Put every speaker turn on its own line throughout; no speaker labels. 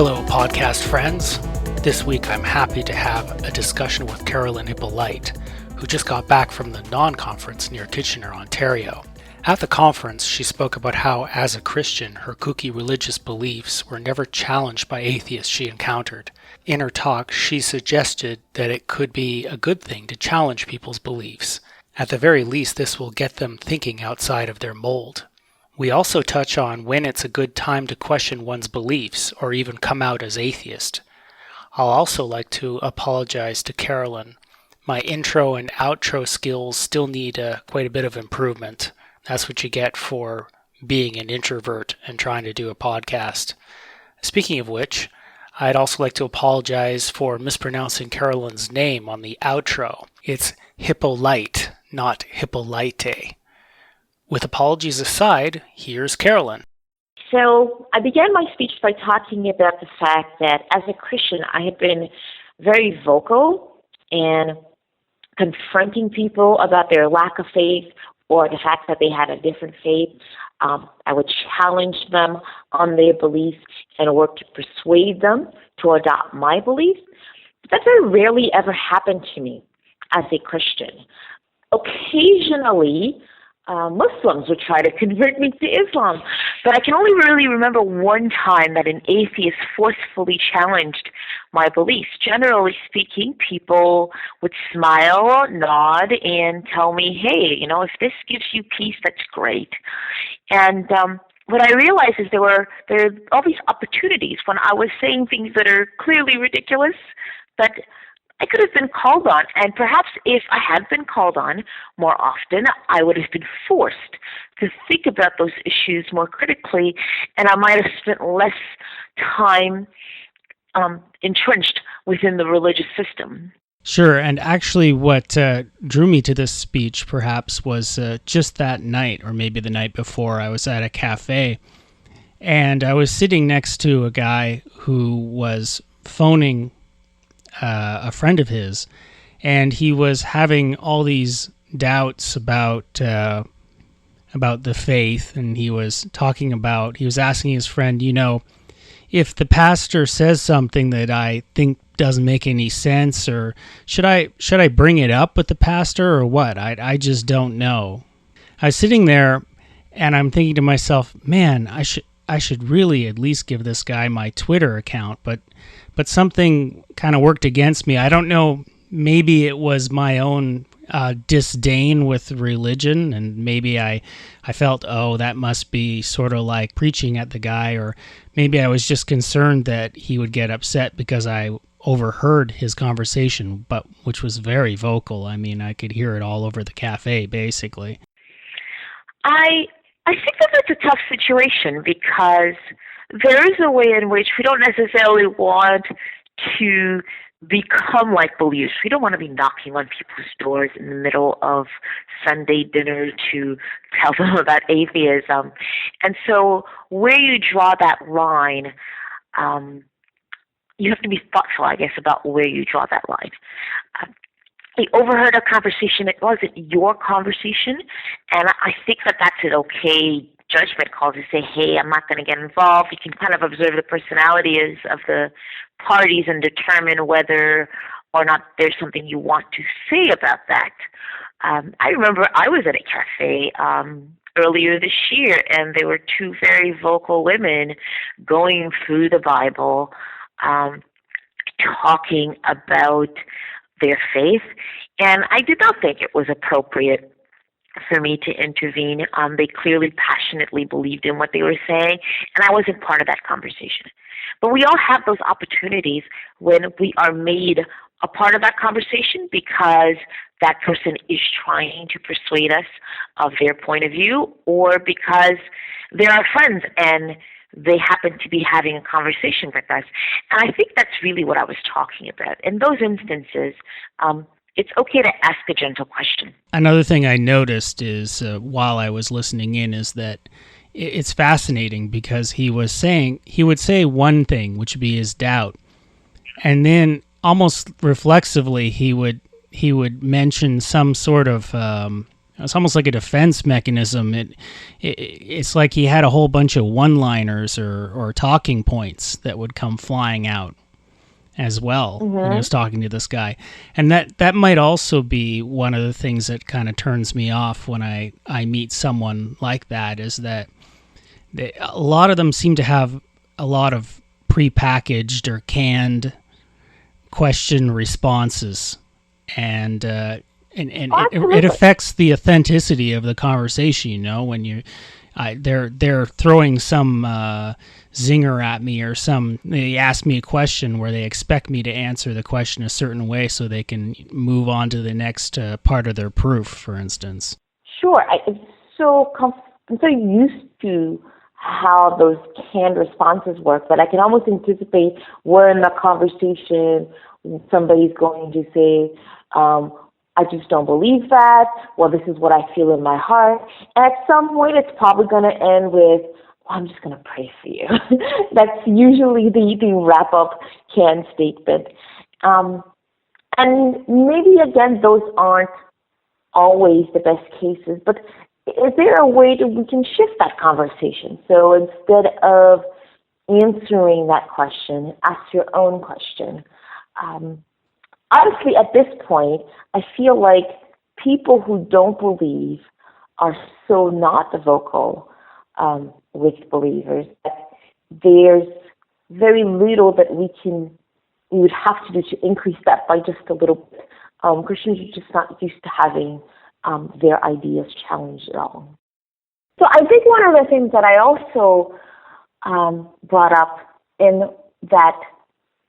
Hello, podcast friends. This week I'm happy to have a discussion with Carolyn Hyppolite, who just got back from the non-conference near Kitchener, Ontario. At the conference, she spoke about how, as a Christian, her kooky religious beliefs were never challenged by atheists she encountered. In her talk, she suggested that it could be a good thing to challenge people's beliefs. At the very least, this will get them thinking outside of their mold. We also touch on when it's a good time to question one's beliefs or even come out as atheist. I'll also like to apologize to Carolyn. My intro and outro skills still need quite a bit of improvement. That's what you get for being an introvert and trying to do a podcast. Speaking of which, I'd also like to apologize for mispronouncing Carolyn's name on the outro. It's Hyppolite, not Hyppolite. With apologies aside, here's Carolyn.
So I began my speech by talking about the fact that as a Christian, I had been very vocal in confronting people about their lack of faith or the fact that they had a different faith. I would challenge them on their beliefs and work to persuade them to adopt my beliefs. But that very rarely ever happened to me as a Christian. Occasionally, Muslims would try to convert me to Islam. But I can only really remember one time that an atheist forcefully challenged my beliefs. Generally speaking, people would smile, nod, and tell me, hey, if this gives you peace, that's great. And what I realized is there are all these opportunities when I was saying things that are clearly ridiculous, but I could have been called on, and perhaps if I had been called on more often, I would have been forced to think about those issues more critically, and I might have spent less time entrenched within the religious system.
Sure, and actually what drew me to this speech perhaps was just that night, or maybe the night before, I was at a cafe, and I was sitting next to a guy who was phoning a friend of his, and he was having all these doubts about the faith, and he was asking his friend, if the pastor says something that I think doesn't make any sense, or should I bring it up with the pastor or what? I just don't know. I was sitting there and I'm thinking to myself, man, I should really at least give this guy my Twitter account, but something kind of worked against me. I don't know, maybe it was my own disdain with religion, and maybe I felt, that must be sort of like preaching at the guy, or maybe I was just concerned that he would get upset because I overheard his conversation, which was very vocal. I mean, I could hear it all over the cafe, basically.
I think that that's a tough situation because there is a way in which we don't necessarily want to become like believers. We don't want to be knocking on people's doors in the middle of Sunday dinner to tell them about atheism. And so where you draw that line, you have to be thoughtful, I guess, about where you draw that line. I overheard a conversation. It wasn't your conversation, and I think that that's an okay judgment call to say, hey, I'm not going to get involved. You can kind of observe the personalities of the parties and determine whether or not there's something you want to say about that. I remember I was at a cafe earlier this year, and there were two very vocal women going through the Bible, talking about their faith, and I did not think it was appropriate for me to intervene. They clearly passionately believed in what they were saying, and I wasn't part of that conversation. But we all have those opportunities when we are made a part of that conversation because that person is trying to persuade us of their point of view, or because they're our friends and they happen to be having a conversation with us. And I think that's really what I was talking about. In those instances, it's okay to ask a gentle question.
Another thing I noticed is while I was listening in is that it's fascinating because he would say one thing, which would be his doubt, and then almost reflexively he would mention some sort of It's almost like a defense mechanism. It's like he had a whole bunch of one-liners or talking points that would come flying out as well when he was talking to this guy. And that might also be one of the things that kind of turns me off when I meet someone like that, is that a lot of them seem to have a lot of prepackaged or canned question responses, and it affects the authenticity of the conversation. You know, when they're throwing some zinger at me, or they ask me a question where they expect me to answer the question a certain way so they can move on to the next part of their proof, for instance.
Sure. I'm so used to how those canned responses work that I can almost anticipate where in the conversation somebody's going to say, I just don't believe that. Well, this is what I feel in my heart. And at some point, it's probably going to end with, well, I'm just going to pray for you. That's usually the wrap-up canned statement. And maybe, again, those aren't always the best cases, but is there a way that we can shift that conversation? So instead of answering that question, ask your own question. Honestly, at this point, I feel like people who don't believe are so not vocal with believers that there's very little that we would have to do to increase that by just a little bit. Christians are just not used to having their ideas challenged at all. So I think one of the things that I also brought up in that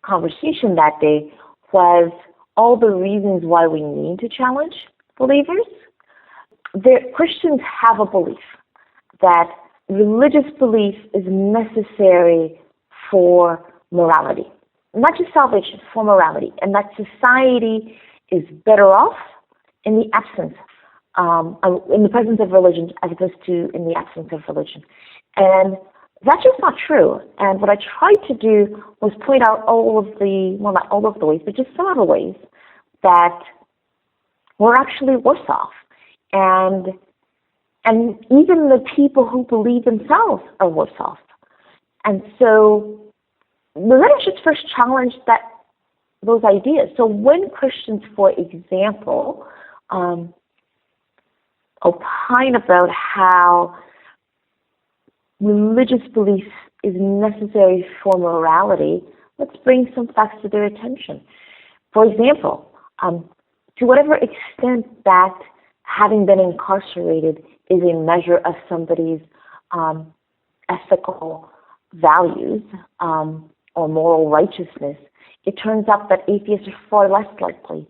conversation that day was all the reasons why we need to challenge believers. Christians have a belief that religious belief is necessary for morality, not just salvation, for morality, and that society is better off in the absence, in the presence of religion as opposed to in the absence of religion. And that's just not true. And what I tried to do was point out not all of the ways, but just some of the ways that we're actually worse off. And even the people who believe themselves are worse off. And so let us just first challenge those ideas. So when Christians, for example, opine about how religious belief is necessary for morality, let's bring some facts to their attention. For example, to whatever extent that having been incarcerated is a measure of somebody's ethical values or moral righteousness, it turns out that atheists are far less likely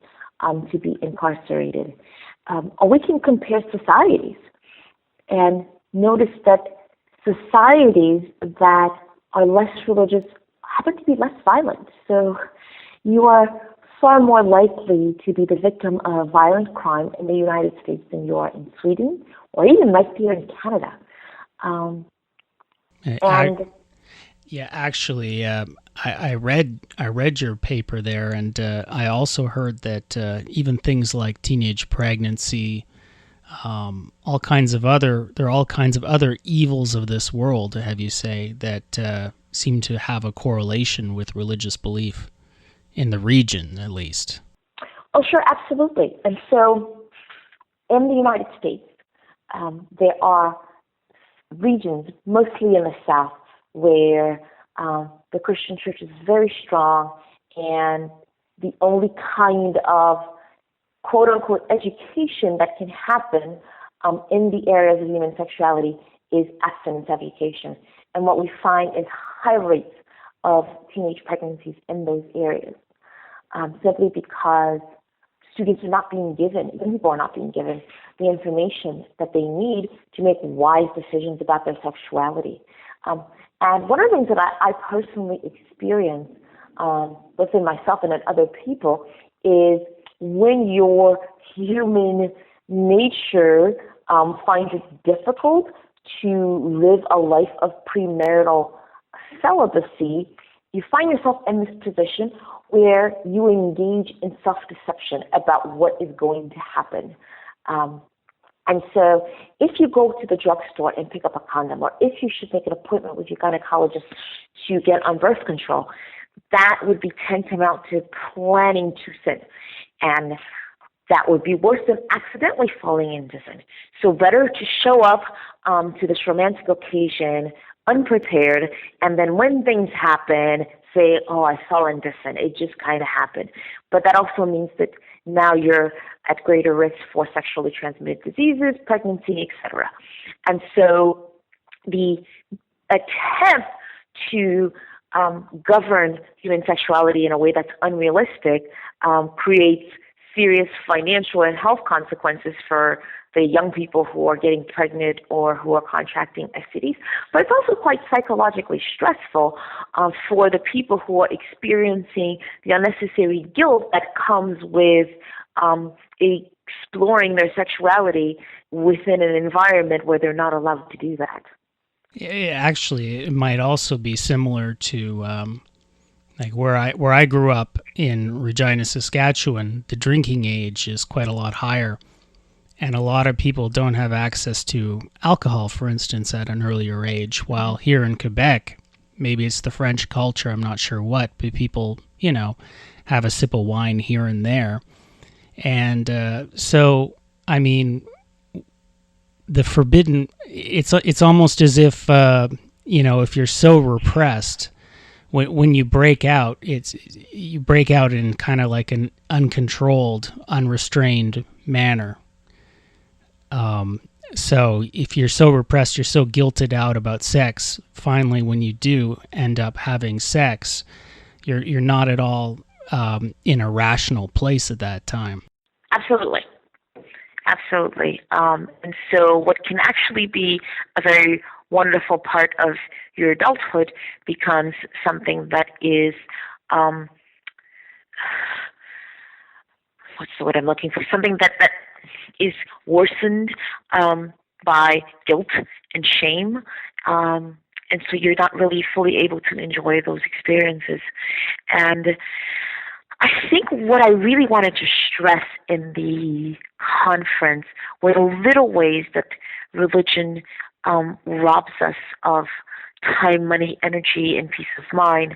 to be incarcerated. Or we can compare societies and notice that societies that are less religious happen to be less violent. So you are far more likely to be the victim of violent crime in the United States than you are in Sweden, or even right here in Canada.
I read your paper there, and I also heard that even things like teenage pregnancy, all kinds of other evils of this world, have you say, that seem to have a correlation with religious belief in the region, at least.
Oh, sure, absolutely. And so, in the United States, there are regions, mostly in the South, where the Christian church is very strong, and the only kind of quote-unquote education that can happen in the areas of human sexuality is abstinence education. And what we find is high rates of teenage pregnancies in those areas, simply because students are not being given, young people are not being given the information that they need to make wise decisions about their sexuality. And one of the things that I personally experience within myself and in other people is when your human nature finds it difficult to live a life of premarital celibacy, you find yourself in this position where you engage in self-deception about what is going to happen. And so if you go to the drugstore and pick up a condom, or if you should make an appointment with your gynecologist to get on birth control, that would be tantamount to planning to sin. And that would be worse than accidentally falling into sin. So better to show up to this romantic occasion unprepared, and then when things happen, say, oh, I fell into sin. It just kind of happened. But that also means that now you're at greater risk for sexually transmitted diseases, pregnancy, etc. And so the attempt to govern human sexuality in a way that's unrealistic creates serious financial and health consequences for the young people who are getting pregnant or who are contracting STDs. But it's also quite psychologically stressful for the people who are experiencing the unnecessary guilt that comes with exploring their sexuality within an environment where they're not allowed to do that.
Yeah, actually, it might also be similar to like where I grew up in Regina, Saskatchewan. The drinking age is quite a lot higher, and a lot of people don't have access to alcohol, for instance, at an earlier age. While here in Quebec, maybe it's the French culture, I'm not sure what, but people, have a sip of wine here and there. And so, I mean, the forbidden, it's almost as if, if you're so repressed, when you break out, you break out in kind of like an uncontrolled, unrestrained manner. So if you're so repressed, you're so guilted out about sex, finally when you do end up having sex, you're not at all in a rational place at that time.
Absolutely. Absolutely. And so what can actually be a very wonderful part of your adulthood becomes something that is, what's the word I'm looking for? Something that is worsened by guilt and shame. And so you're not really fully able to enjoy those experiences. And I think what I really wanted to stress in the conference were the little ways that religion robs us of time, money, energy, and peace of mind.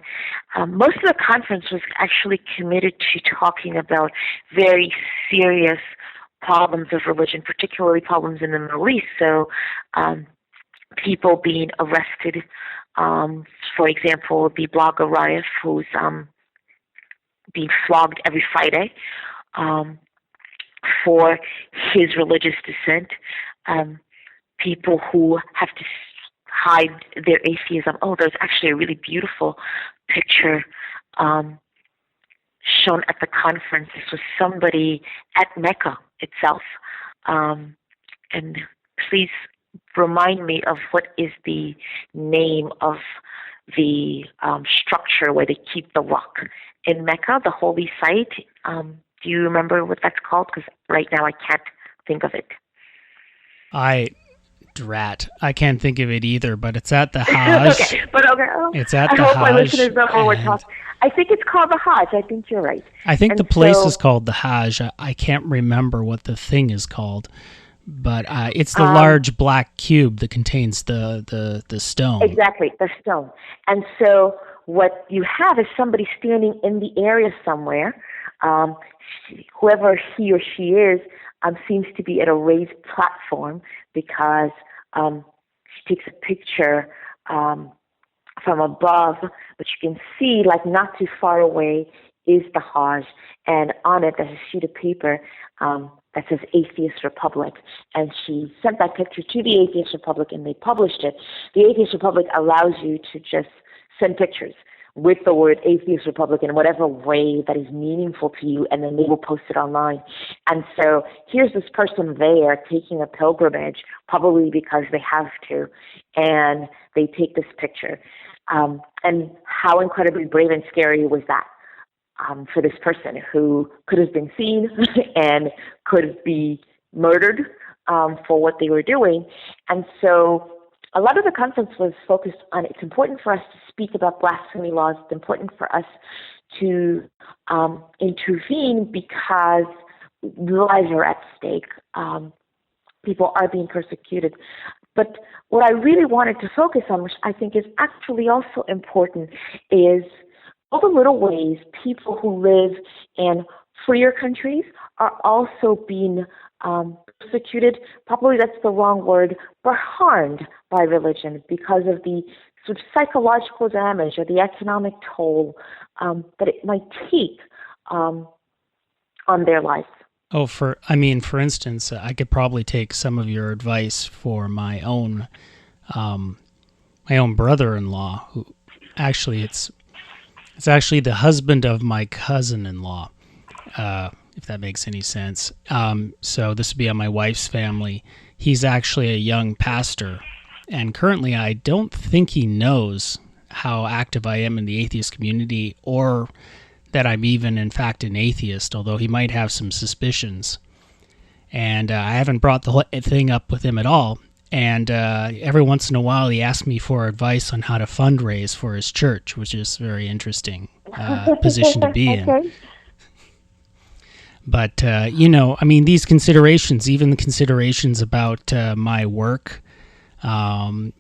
Most of the conference was actually committed to talking about very serious problems of religion, particularly problems in the Middle East. So people being arrested, for example, the blogger Raif, who's being flogged every Friday for his religious dissent. People who have to hide their atheism. Oh, there's actually a really beautiful picture shown at the conference. This was somebody at Mecca itself. And please remind me of what is the name of the structure where they keep the rock in Mecca, the holy site. Do you remember what that's called? Because right now I can't think of it.
I can't think of it either, but it's at the Hajj. It's at the Hajj. I hope my listeners know what we're talking.
I think it's called the Hajj. I think you're right.
I think the place is called the Hajj. I can't remember what the thing is called, but it's the large black cube that contains the stone.
Exactly, the stone. And so what you have is somebody standing in the area somewhere. Whoever he or she is seems to be at a raised platform because she takes a picture from above, but you can see, like, not too far away is the Hajj, and on it there's a sheet of paper that says Atheist Republic, and she sent that picture to the Atheist Republic, and they published it. The Atheist Republic allows you to just send pictures with the word Atheist Republic in whatever way that is meaningful to you, and then they will post it online. And so here's this person there taking a pilgrimage, probably because they have to, and they take this picture. And how incredibly brave and scary was that for this person who could have been seen and could be murdered for what they were doing. And so a lot of the conference was focused on it's important for us to speak about blasphemy laws. It's important for us to intervene because lives are at stake. people are being persecuted. But what I really wanted to focus on, which I think is actually also important, is all the little ways people who live in freer countries are also being persecuted. Probably that's the wrong word, but harmed by religion because of the sort of psychological damage or the economic toll that it might take on their lives.
Oh, for instance, I could probably take some of your advice for um, my own brother-in-law, who actually it's actually the husband of my cousin-in-law, if that makes any sense. So this would be on my wife's family. He's actually a young pastor, and currently I don't think he knows how active I am in the atheist community, or that I'm even, in fact, an atheist, although he might have some suspicions. And I haven't brought the whole thing up with him at all. And every once in a while, he asks me for advice on how to fundraise for his church, which is a very interesting position to be in. But, these considerations, even the considerations about my work, I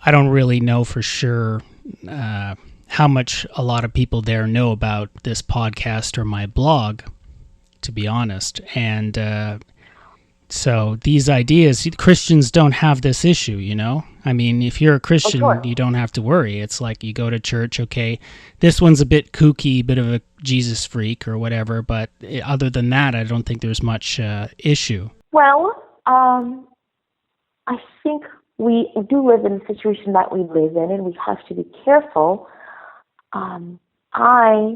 don't really know for sure how much a lot of people there know about this podcast or my blog, to be honest. And so these ideas, Christians don't have this issue, I mean, if you're a Christian, you don't have to worry. It's like you go to church, okay, this one's a bit kooky, bit of a Jesus freak or whatever, but other than that, I don't think there's much issue.
Well, I think we do live in the situation that we live in, and we have to be careful. I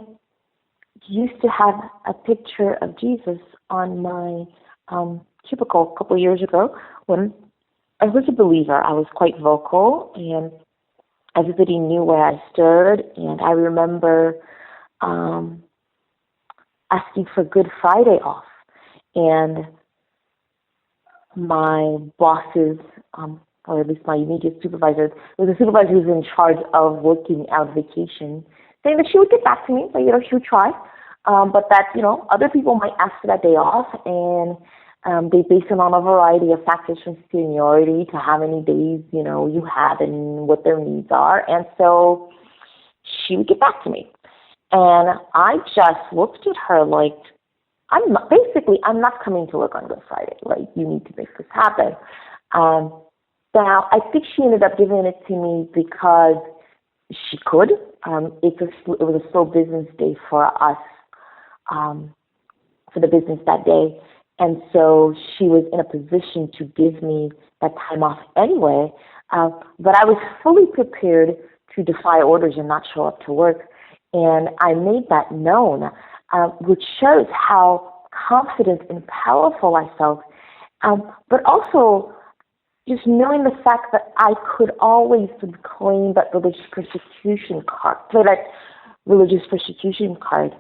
used to have a picture of Jesus on my cubicle a couple of years ago when I was a believer. I was quite vocal, and everybody knew where I stood. And I remember asking for Good Friday off, and my bosses, or at least my immediate supervisor, it was the supervisor who was in charge of working out vacation, saying that she would get back to me, that she would try, but that other people might ask for that day off, and they base it on a variety of factors, from seniority to how many days you have and what their needs are. And so she would get back to me, and I just looked at her like, I'm not coming to work on Good Friday. Like, you need to make this happen. Now, I think she ended up giving it to me because she could. It was a slow business day for us, for the business that day. And so she was in a position to give me that time off anyway. But I was fully prepared to defy orders and not show up to work. And I made that known, which shows how confident and powerful I felt. But also just knowing the fact that I could always claim that religious persecution card, play that religious persecution card.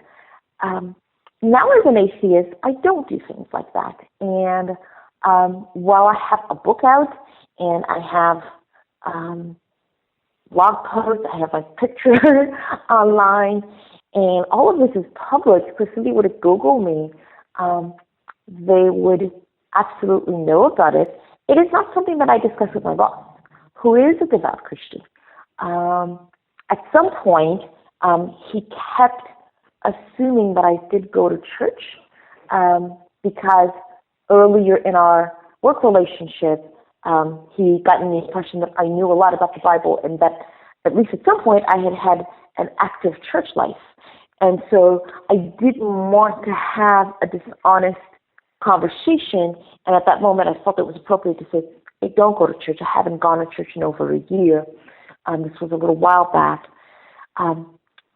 Now as an atheist, I don't do things like that. And while I have a book out and I have blog posts, I have pictures online, and all of this is public, because if somebody were to Google me, they would absolutely know about it. It is not something that I discuss with my boss, who is a devout Christian. At some point, he kept assuming that I did go to church, because earlier in our work relationship, he got the impression that I knew a lot about the Bible, and that at least at some point I had an active church life. And so I didn't want to have a dishonest conversation, and at that moment I felt it was appropriate to say, hey, don't go to church. I haven't gone to church in over a year. This was a little while back.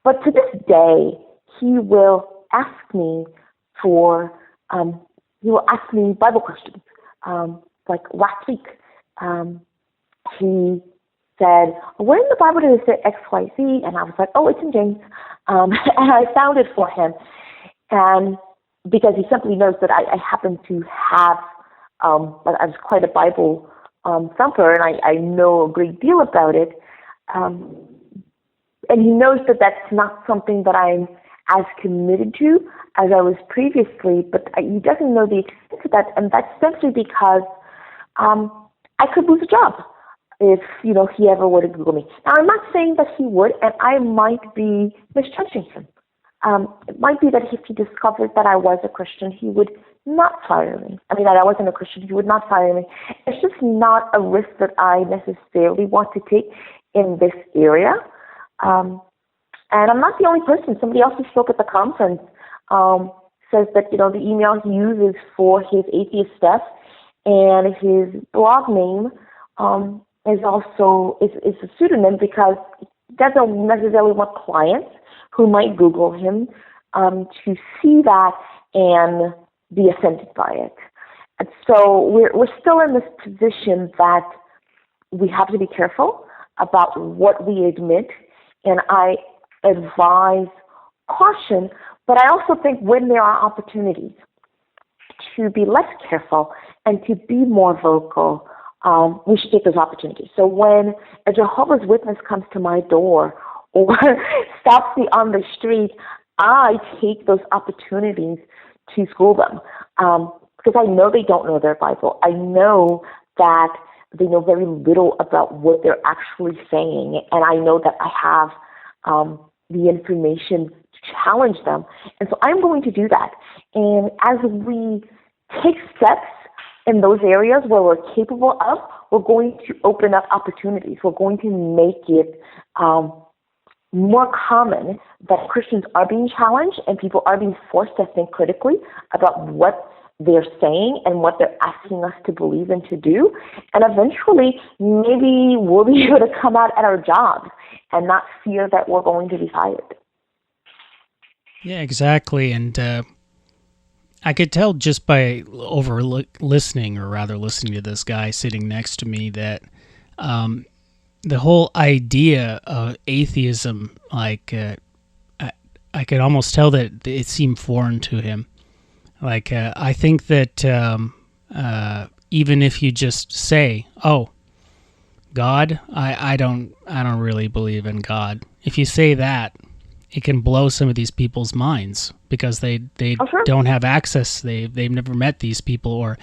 But to this day, he will ask me Bible questions. Like last week, he said, where in the Bible does it say X, Y, Z? And I was like, oh, it's in James. And I found it for him. And because he simply knows that I happen to have, I was quite a Bible thumper, and I know a great deal about it. And he knows that that's not something that I'm as committed to as I was previously, but he doesn't know the extent of that, and that's simply because I could lose a job if, he ever were to Google me. Now, I'm not saying that he would, and I might be misjudging him. It might be that if he discovered that I was a Christian, he would not fire me. I mean, that I wasn't a Christian, he would not fire me. It's just not a risk that I necessarily want to take in this area. And I'm not the only person. Somebody else who spoke at the conference says that, the email he uses for his atheist stuff and his blog name is also is a pseudonym because he doesn't necessarily want clients who might Google him to see that and be offended by it. And so we're still in this position that we have to be careful about what we admit, and I advise caution, but I also think when there are opportunities to be less careful and to be more vocal, we should take those opportunities. So when a Jehovah's Witness comes to my door or stops me on the street, I take those opportunities to school them because I know they don't know their Bible. I know that they know very little about what they're actually saying, and I know that I have the information to challenge them. And so I'm going to do that. And as we take steps in those areas where we're capable of, we're going to open up opportunities. We're going to make it more common that Christians are being challenged and people are being forced to think critically about what they're saying and what they're asking us to believe and to do. And eventually, maybe we'll be able to come out at our jobs and not fear that we're going to be fired.
Yeah, exactly. And I could tell just by listening to this guy sitting next to me that the whole idea of atheism, I could almost tell that it seemed foreign to him. I think that even if you just say, "Oh, God," I don't really believe in God. If you say that, it can blow some of these people's minds because they don't have access. They've never met these people, or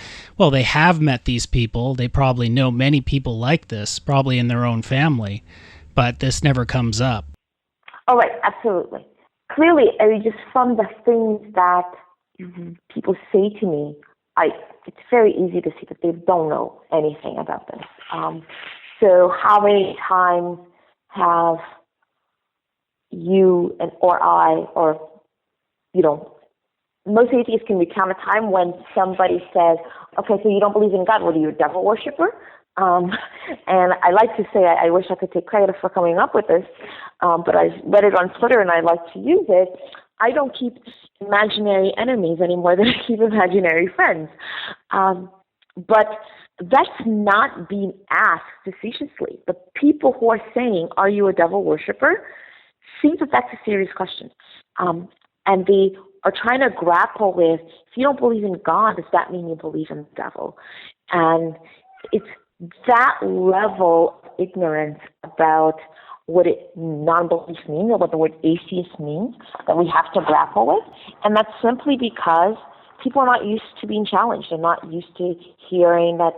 they have met these people. They probably know many people like this, probably in their own family, but this never comes up.
Oh, right, absolutely. Clearly, just from the things that people say to me, it's very easy to see that they don't know anything about this. So how many times have you or I, or, most atheists can recount a time when somebody says, okay, so you don't believe in God, what are you, a devil worshiper? And I like to say, I wish I could take credit for coming up with this, but I read it on Twitter and I like to use it. I don't keep imaginary enemies any more than I keep imaginary friends. But that's not being asked facetiously. The people who are saying, are you a devil worshiper, see that that's a serious question. And they are trying to grapple with, if you don't believe in God, does that mean you believe in the devil? And it's that level of ignorance about what non-belief means, or what the word atheist means, that we have to grapple with. And that's simply because people are not used to being challenged. They're not used to hearing that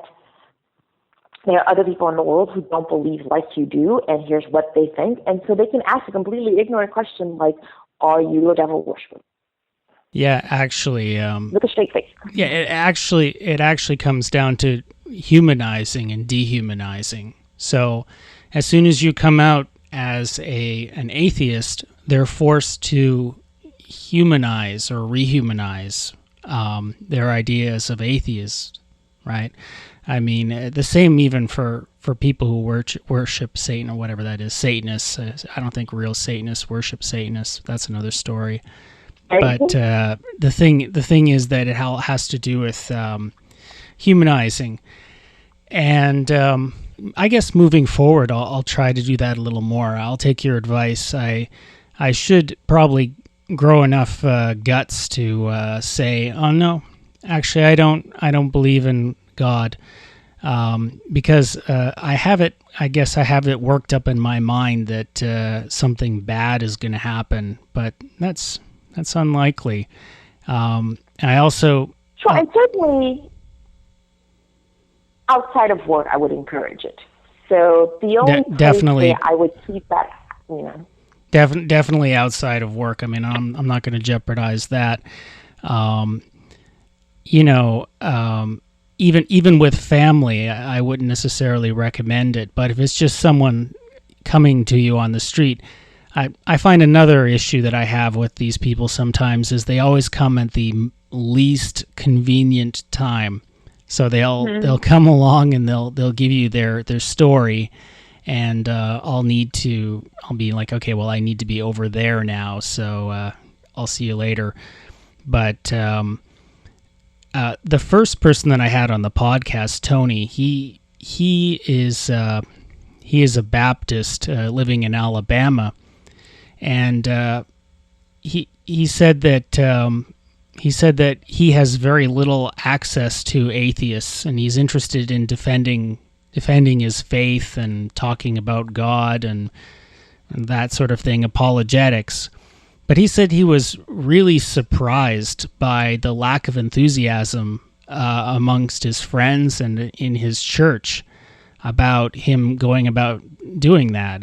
there are other people in the world who don't believe like you do, and here's what they think. And so they can ask a completely ignorant question like, are you a devil worshiper?
Yeah, actually.
With a straight face.
Yeah, it actually comes down to humanizing and dehumanizing. So as soon as you come out as an atheist, they're forced to humanize or rehumanize their ideas of atheists, right? I mean, the same even for people who worship Satan or whatever that is, Satanists. I don't think real Satanists worship Satanists. That's another story. But the thing is that it has to do with humanizing. And I guess moving forward, I'll try to do that a little more. I'll take your advice. I should probably grow enough guts to say, oh no, actually I don't believe in God, because I have it worked up in my mind that something bad is going to happen, but that's unlikely. I also
Sure, and certainly outside of work, I would encourage it. So the only place where
definitely
I would keep that, you know.
definitely outside of work. I mean, I'm not going to jeopardize that. Um, you know, even with family, I wouldn't necessarily recommend it. But if it's just someone coming to you on the street, I find another issue that I have with these people sometimes is they always come at the least convenient time. So they'll come along and they'll give you their story, and I'll be like, okay, well, I need to be over there now, so I'll see you later. But the first person that I had on the podcast, Tony, he is a Baptist living in Alabama, and he said that he has very little access to atheists, and he's interested in defending his faith and talking about God and that sort of thing, apologetics. But he said he was really surprised by the lack of enthusiasm amongst his friends and in his church about him going about doing that.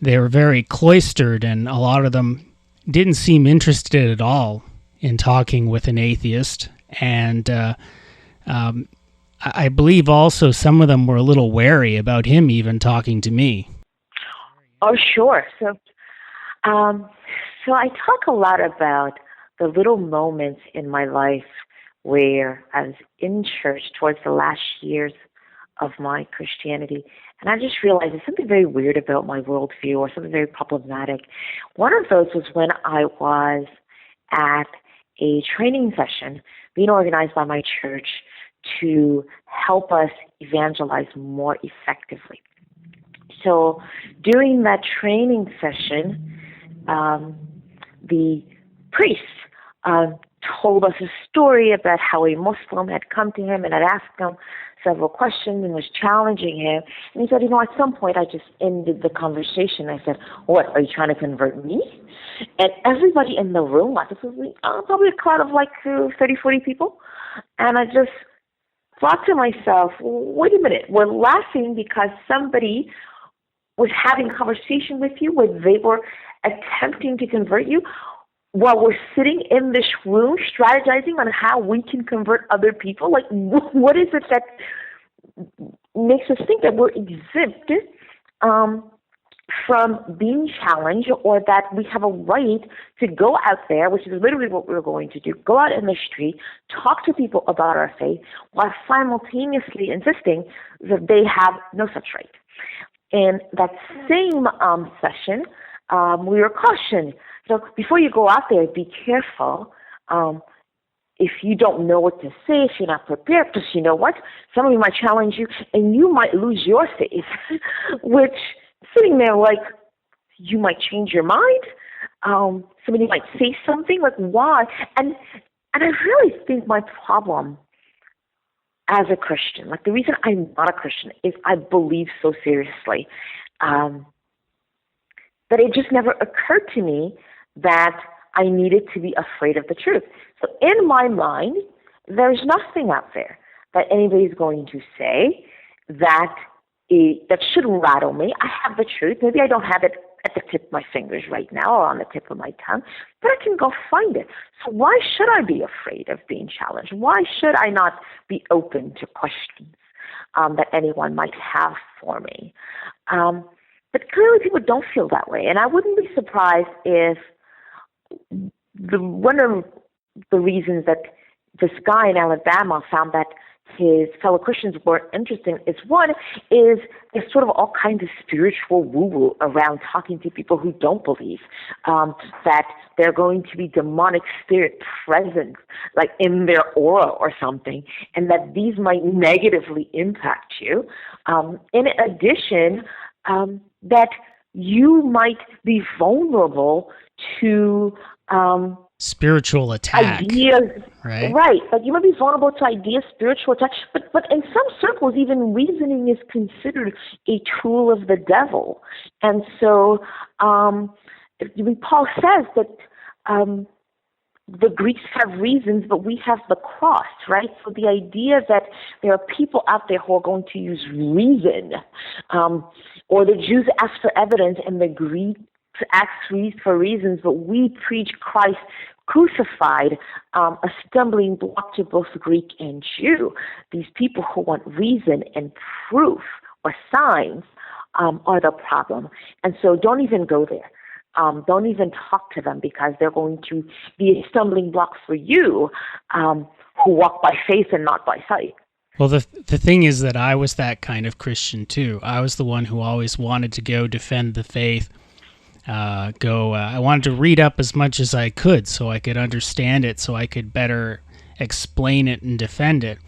They were very cloistered, and a lot of them didn't seem interested at all in talking with an atheist. And I believe also some of them were a little wary about him even talking to me.
Oh, sure. So I talk a lot about the little moments in my life where I was in church towards the last years of my Christianity, and I just realized there's something very weird about my worldview, or something very problematic. One of those was when I was at a training session being organized by my church to help us evangelize more effectively. So during that training session, the priest told us a story about how a Muslim had come to him and had asked him several questions and was challenging him. And he said, at some point I just ended the conversation. I said, what, are you trying to convert me? And everybody in the room, this was probably a crowd of like 30, 40 people. And I just thought to myself, wait a minute, we're laughing because somebody was having a conversation with you where they were attempting to convert you, while we're sitting in this room strategizing on how we can convert other people. Like, what is it that makes us think that we're exempt from being challenged, or that we have a right to go out there, which is literally what we're going to do, go out in the street, talk to people about our faith, while simultaneously insisting that they have no such right. In that same session, we were cautioned. So before you go out there, be careful. If you don't know what to say, if you're not prepared, because you know what? Somebody might challenge you and you might lose your faith, which sitting there like you might change your mind. Somebody might say something like, why? And I really think my problem as a Christian, like the reason I'm not a Christian is I believe so seriously that it just never occurred to me that I needed to be afraid of the truth. So in my mind, there's nothing out there that anybody's going to say that should rattle me. I have the truth. Maybe I don't have it at the tip of my fingers right now or on the tip of my tongue, but I can go find it. So why should I be afraid of being challenged? Why should I not be open to questions that anyone might have for me? But clearly people don't feel that way. And I wouldn't be surprised if one of the reasons that this guy in Alabama found that his fellow Christians were interesting is, one, is there's sort of all kinds of spiritual woo-woo around talking to people who don't believe that they're going to be demonic spirit present, like in their aura or something, and that these might negatively impact you. In addition, that you might be vulnerable to
spiritual attack.
Ideas,
right?
Like you might be vulnerable to ideas, spiritual attack. But in some circles, even reasoning is considered a tool of the devil. And so Paul says that the Greeks have reasons, but we have the cross, right? So the idea that there are people out there who are going to use reason, or the Jews ask for evidence and the Greeks ask for reasons, but we preach Christ crucified, a stumbling block to both Greek and Jew. These people who want reason and proof or signs are the problem. And so don't even go there. Don't even talk to them, because they're going to be a stumbling block for you, who walk by faith and not by sight.
Well, the thing is that I was that kind of Christian too. I was the one who always wanted to go defend the faith. I wanted to read up as much as I could so I could understand it, so I could better explain it and defend it.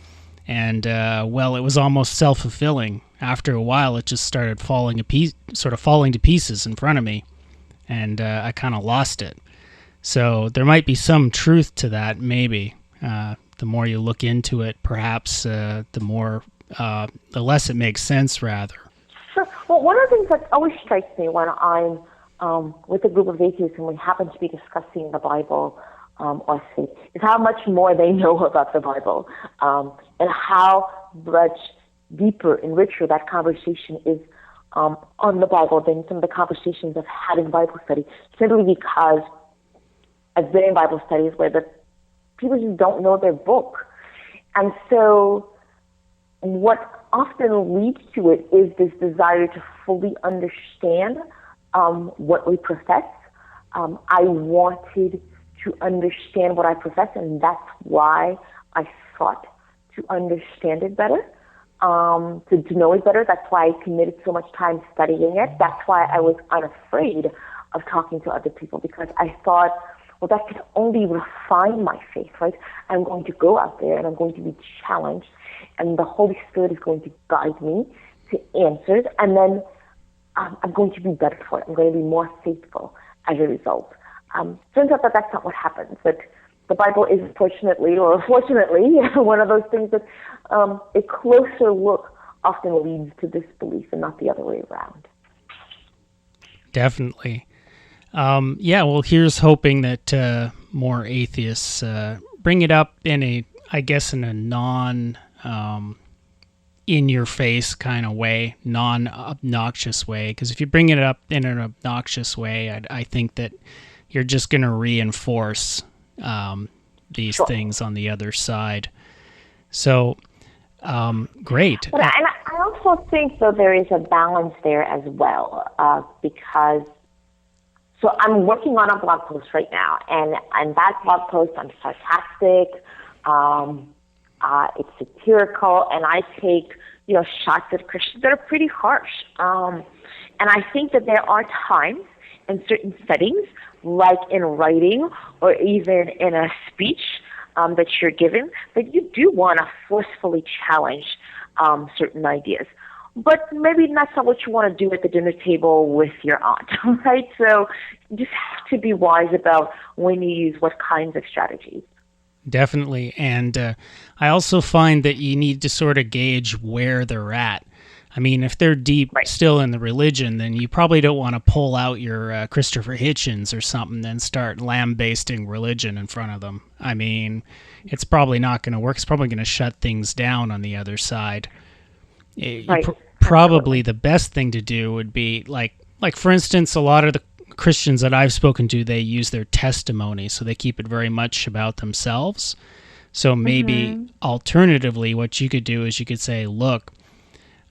And well, it was almost self-fulfilling. After a while, it just started falling to pieces in front of me, and I kind of lost it. So there might be some truth to that, maybe. The more you look into it, perhaps the less it makes sense, rather.
Sure. Well, one of the things that always strikes me when I'm with a group of atheists and we happen to be discussing the Bible or faith is how much more they know about the Bible, and how much deeper and richer that conversation is on the Bible than some of the conversations I've had in Bible study, simply because I've been in Bible studies where the people just don't know their book. And so what often leads to it is this desire to fully understand what we profess. I wanted to understand what I profess, and that's why I sought to understand it better, to know it better. That's why I committed so much time studying it. That's why I was unafraid of talking to other people, because I thought, well, that can only refine my faith, right? I'm going to go out there and I'm going to be challenged, and the Holy Spirit is going to guide me to answers, and then I'm going to be better for it. I'm going to be more faithful as a result. Turns out that that's not what happens, but the Bible is fortunately one of those things that a closer look often leads to disbelief and not the other way around.
Definitely. Yeah, well, here's hoping that more atheists bring it up in a non in-your-face kind of way, non-obnoxious way. Because if you bring it up in an obnoxious way, I think that you're just going to reinforce these things on the other side. So, great.
But I also think, though, there is a balance there as well, because so I'm working on a blog post right now, and that blog post, I'm sarcastic, it's satirical, and I take shots at Christians that are pretty harsh. And I think that there are times in certain settings, like in writing or even in a speech that you're given, that you do want to forcefully challenge certain ideas. But maybe that's not what you want to do at the dinner table with your aunt, right? So you just have to be wise about when you use what kinds of strategies.
Definitely. And I also find that you need to sort of gauge where they're at. I mean, if they're deep still in the religion, then you probably don't want to pull out your Christopher Hitchens or something and start lambasting religion in front of them. I mean, it's probably not going to work. It's probably going to shut things down on the other side. Probably the best thing to do would be, like for instance, a lot of the Christians that I've spoken to, they use their testimony, so they keep it very much about themselves. So maybe alternatively, what you could do is you could say, look,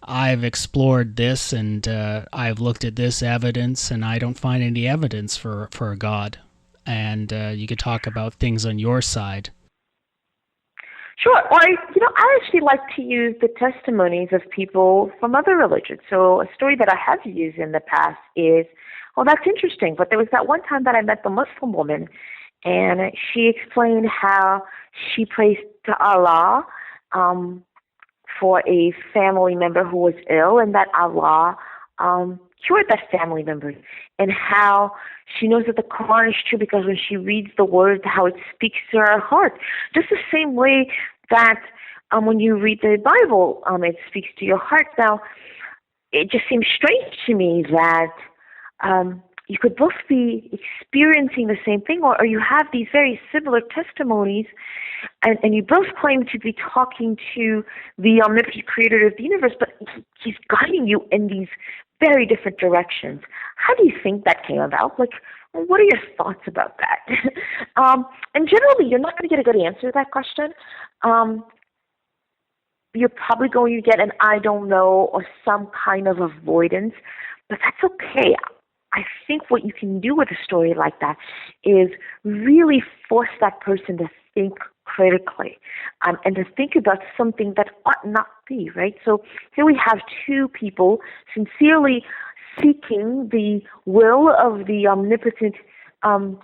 I've explored this and I've looked at this evidence and I don't find any evidence for a God. And you could talk about things on your side.
Sure. Or, I actually like to use the testimonies of people from other religions. So a story that I have used in the past is, well, that's interesting, but there was that one time that I met the Muslim woman, and she explained how she prays to Allah for a family member who was ill, and that Allah cured that family member, and how she knows that the Quran is true because when she reads the words, how it speaks to her heart. Just the same way that when you read the Bible, it speaks to your heart. Now, it just seems strange to me that you could both be experiencing the same thing, or you have these very similar testimonies, and you both claim to be talking to the omnipotent creator of the universe, but he's guiding you in these very different directions. How do you think that came about? Like, what are your thoughts about that? And generally, you're not going to get a good answer to that question. You're probably going to get an I don't know or some kind of avoidance, but that's okay. I think what you can do with a story like that is really force that person to think critically, and to think about something that ought not be, right? So here we have two people sincerely seeking the will of the omnipotent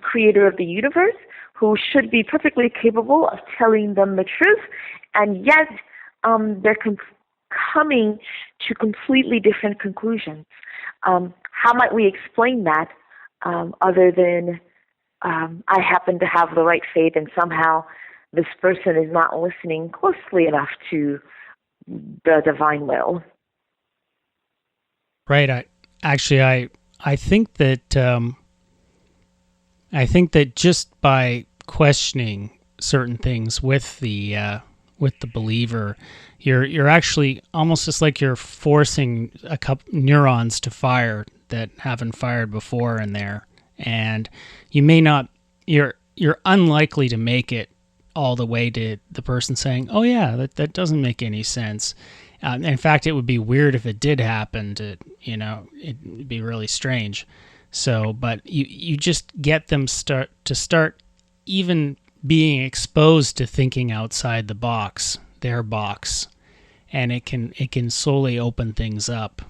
creator of the universe, who should be perfectly capable of telling them the truth, and yet they're coming to completely different conclusions. How might we explain that other than I happen to have the right faith and somehow this person is not listening closely enough to the divine will?
Right. I think that just by questioning certain things with the believer, you're actually almost just like you're forcing a couple neurons to fire that haven't fired before in there, and you may not. You're unlikely to make it all the way to the person saying, "Oh yeah, that doesn't make any sense." In fact, it would be weird if it did happen. It'd be really strange. So, but you just get them start even being exposed to thinking outside the box, their box, and it can slowly open things up.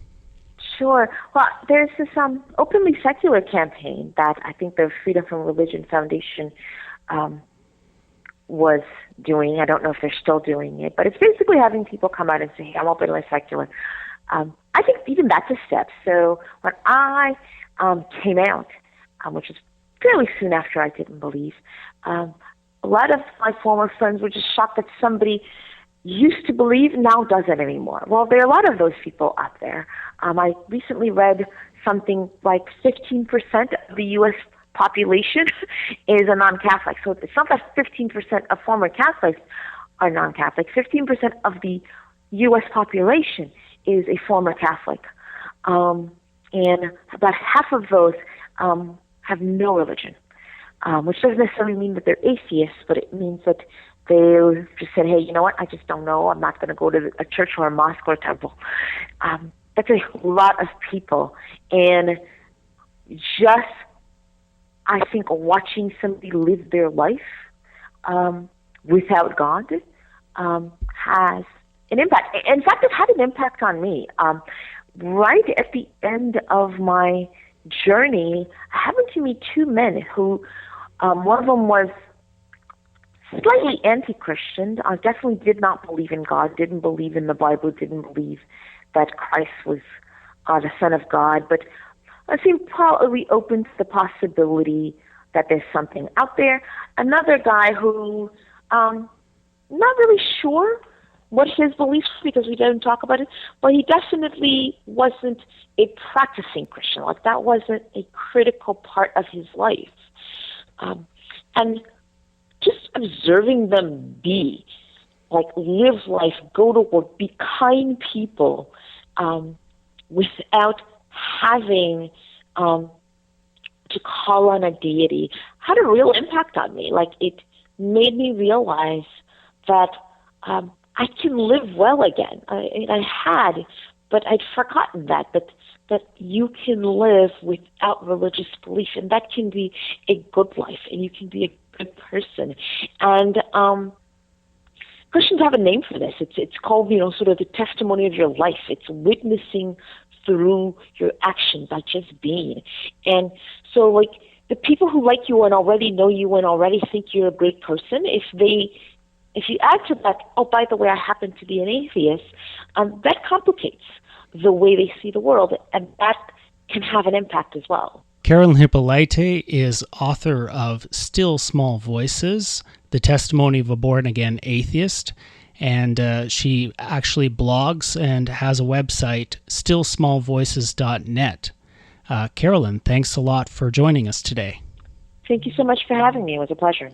Sure. Well, there's this openly secular campaign that I think the Freedom from Religion Foundation was doing. I don't know if they're still doing it, but it's basically having people come out and say, hey, I'm openly secular. I think even that's a step. So when I came out, which was fairly soon after I didn't believe, a lot of my former friends were just shocked that somebody used to believe now doesn't anymore. Well, there are a lot of those people out there. I recently read something like 15% of the U.S. population is a non-Catholic. So it's not that 15% of former Catholics are non-Catholic. 15% of the U.S. population is a former Catholic. And about half of those have no religion, which doesn't necessarily mean that they're atheists, but it means that they just said, hey, you know what, I just don't know. I'm not going to go to a church or a mosque or a temple. That's a lot of people. And just, I think, watching somebody live their life without God has an impact. In fact, it had an impact on me. Right at the end of my journey, I happened to meet two men who, one of them was slightly anti-Christian, definitely did not believe in God, didn't believe in the Bible, didn't believe that Christ was the Son of God, but I seemed probably open to the possibility that there's something out there. Another guy who, not really sure what his beliefs were because we didn't talk about it, but he definitely wasn't a practicing Christian. Like, that wasn't a critical part of his life. And just observing them be, like, live life, go to work, be kind people, without having to call on a deity, had a real impact on me. Like, it made me realize that I can live well again. I had, but I'd forgotten that you can live without religious belief, and that can be a good life, and you can be a good person. And Christians have a name for this. It's called, sort of the testimony of your life. It's witnessing through your actions, not just being. And so, like, the people who like you and already know you and already think you're a great person, if you add to that, oh, by the way, I happen to be an atheist, that complicates the way they see the world, and that can have an impact as well.
Carolyn Hyppolite is author of Still Small Voices, The Testimony of a Born-Again Atheist, and she actually blogs and has a website, stillsmallvoices.net. Carolyn, thanks a lot for joining us today.
Thank you so much for having me. It was a pleasure.